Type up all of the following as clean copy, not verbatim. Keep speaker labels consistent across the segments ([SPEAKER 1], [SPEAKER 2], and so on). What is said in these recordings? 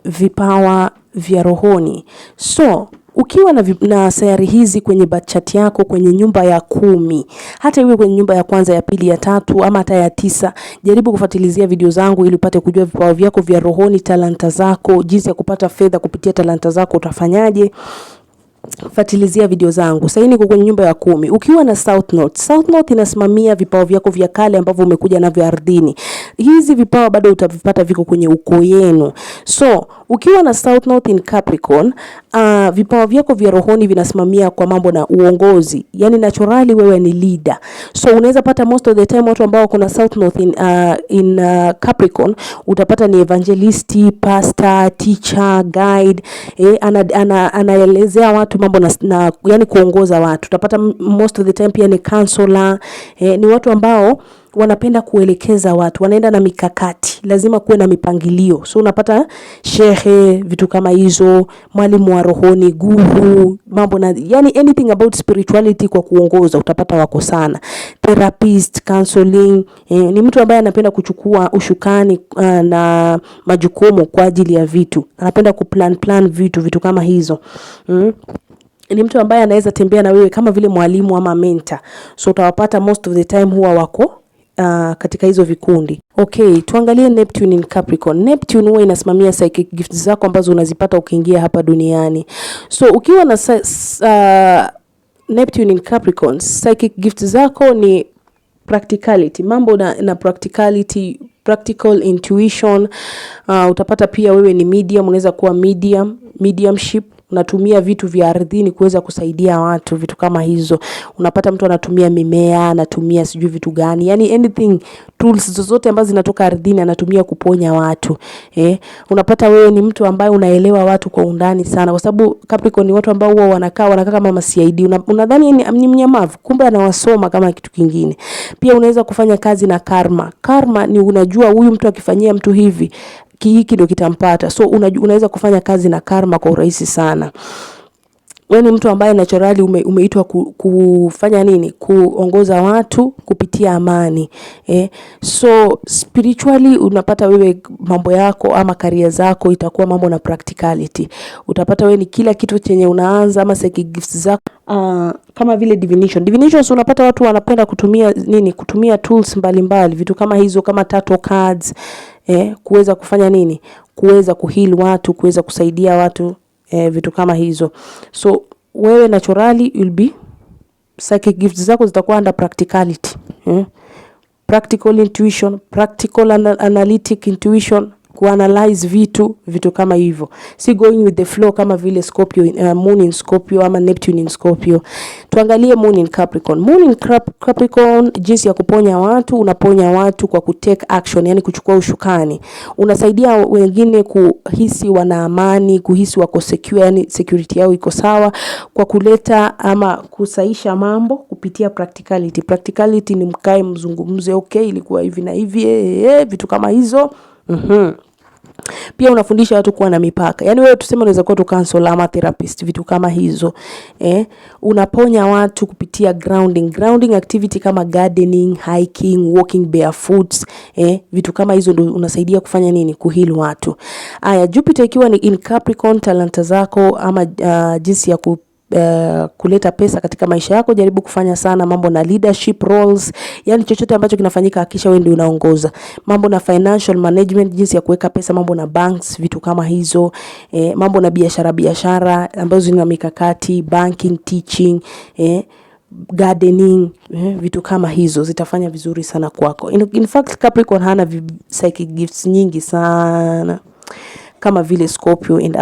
[SPEAKER 1] vipawa vya rohoni. So ukiwa na sayari hizi kwenye birth chart yako kwenye nyumba ya 10, hata iwe kwenye nyumba ya kwanza, ya pili, ya tatu ama hata ya 9, jaribu kufuatilizia video zangu ili upate kujua vipawa vyako vya rohoni, talanta zako, jinsi ya kupata fedha kupitia talanta zako utafanyaje. Fuatilizia video zangu. Sasa niko kwenye nyumba ya 10. Ukiwa na South North, South North inasimamia vipawa vyako vya kale ambavyo umekuja navyo ardhini. Hizi vipawa bado utavipata viko kwenye ukoo yenu. So, ukiwa na South North in Capricorn, vipawa vyako vya rohoni vinasimamia kwa mambo na uongozi. Yani naturally wewe ni leader. So, unaweza pata most of the time watu ambao kuna South North in Capricorn, utapata ni evangelist, pastor, teacher, guide, anaelezea watu mambo na yani kuongoza watu. Utapata most of the time pia ni counselor, ni watu ambao wanapenda kuelekeza watu, wanaenda na mikakati, lazima kuwe na mipangilio. So unapata shehe, vitu kama hizo, mwalimu wa rohoni, guru, mambo na yani anything about spirituality kwa kuongoza utapata wako sana. Therapist, counseling, ni mtu ambaye anapenda kuchukua ushukani na majukumu kwa ajili ya vitu. Anapenda kuplan vitu kama hizo. Ni mtu ambaye anaweza tembea na wewe kama vile mwalimu ama mentor. So utawapata most of the time huwa wako katika hizo vikundi. Okay, tuangalie Neptune in Capricorn. Neptune huwa inasimamia psychic gifts zako ambazo unazipata ukiingia hapa duniani. So ukiwa na Neptune in Capricorn, psychic gifts zako ni practicality, mambo na practicality, practical intuition. Utapata pia wewe ni medium, unaweza kuwa mediumship, unatumia vitu vya ardhini kuweza kusaidia watu, vitu kama hizo. Unapata mtu anatumia mimea, anatumia sijui vitu gani, yani anything, tools zozote ambazo zinatoka ardhini anatumia kuponya watu. Unapata wewe ni mtu ambaye unaelewa watu kwa undani sana, kwa sababu Capricorn ni watu ambao huwa wanakaa kama CID. Unadhani ni mnyamavu, kumbe anawasoma kama kitu kingine. Pia unaweza kufanya kazi na karma. Karma ni unajua huyu mtu akifanyia mtu hivi, hiki ndio kitampata. So unaweza kufanya kazi na karma kwa urahisi sana. Wewe ni mtu ambaye naturally umeitwa kufanya nini? Kuongoza watu kupitia amani. So spiritually unapata wewe mambo yako ama career zako itakuwa mambo na practicality. Utapata wewe ni kila kitu chenye unaanza ama psychic gifts zako kama vile divination. So unapata watu wanapenda kutumia tools mbalimbali, vitu kama hizo, kama tarot cards, kuweza kufanya nini? Kuweza kuheal watu, kuweza kusaidia watu, vitu kama hizo. So wewe naturally you'll be, psychic gifts zako zitakuwa under practicality, practical intuition, practical analytic intuition, kuanalyze vitu kama hivyo. Si going with the flow kama vile Scorpio, Moon in Scorpio ama Neptune in Scorpio. Tuangalie Moon in Capricorn. Moon in Capricorn, jinsi ya kuponya watu, unaponya watu kwa kutake action, yani kuchukua ushukani. Unasaidia wengine kuhisi wana amani, kuhisi wako secure, yani security yao iko sawa, kwa kuleta ama kusaisha mambo kupitia practicality. Practicality ni mkae mzungumze, okay, ilikuwa hivi na hivi, vitu kama hizo. Pia unafundisha watu kuwa na mipaka. Yani wewe tuseme unaweza kuwa counselor ama therapist, vitu kama hizo. Unaponya watu kupitia grounding activity kama gardening, hiking, walking barefoot, vitu kama hizo ndio unasaidia kufanya nini? Kuheal watu. Jupiter ikiwa ni in Capricorn, talanta zako ama jinsi ya kuleta pesa katika maisha yako, jaribu kufanya sana mambo na leadership roles, yani chochote ambacho kinafanyika hakisha wewe ndio unaongoza. Mambo na financial management, jinsi ya kuweka pesa, mambo na banks, vitu kama hizo, mambo na biashara ambazo zina mikakati, banking, teaching, gardening, vitu kama hizo zitafanya vizuri sana kwako. In fact Capricorn hana psychic gifts nyingi sana kama vile Scorpio and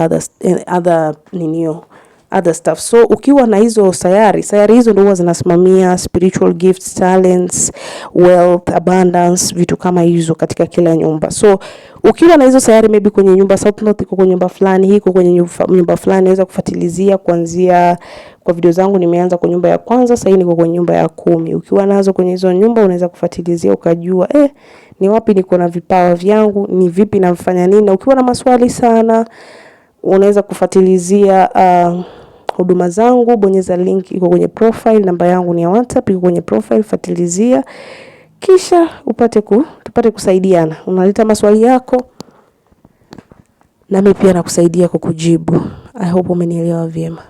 [SPEAKER 1] other stuff. So ukiwa na hizo sayari hizo ndio huwa zinasimamia spiritual gifts, talents, wealth, abundance, vitu kama hizo katika kila nyumba. So ukiwa na hizo sayari, maybe kwenye nyumba South North iko kwenye nyumba fulani, hii iko kwenye nyumba fulani, unaweza kufuatilizia kuanzia kwa video zangu. Nimeanza kwa nyumba ya kwanza, sasa niko kwenye nyumba ya 10. Ukiwa nazo kwenye hizo nyumba unaweza kufuatilizia ukajua ni wapi niko na vipawa vyangu, ni vipi nafanya nini. Na ukiwa na maswali sana unaweza kufuatilizia huduma zangu, bonyeza link iko kwenye profile, namba yangu ni ya WhatsApp iko kwenye profile, fuatilizia kisha tupate kusaidiana. Unaleta maswali yako nami pia nakusaidia kukujibu. I hope umenielewa vyema.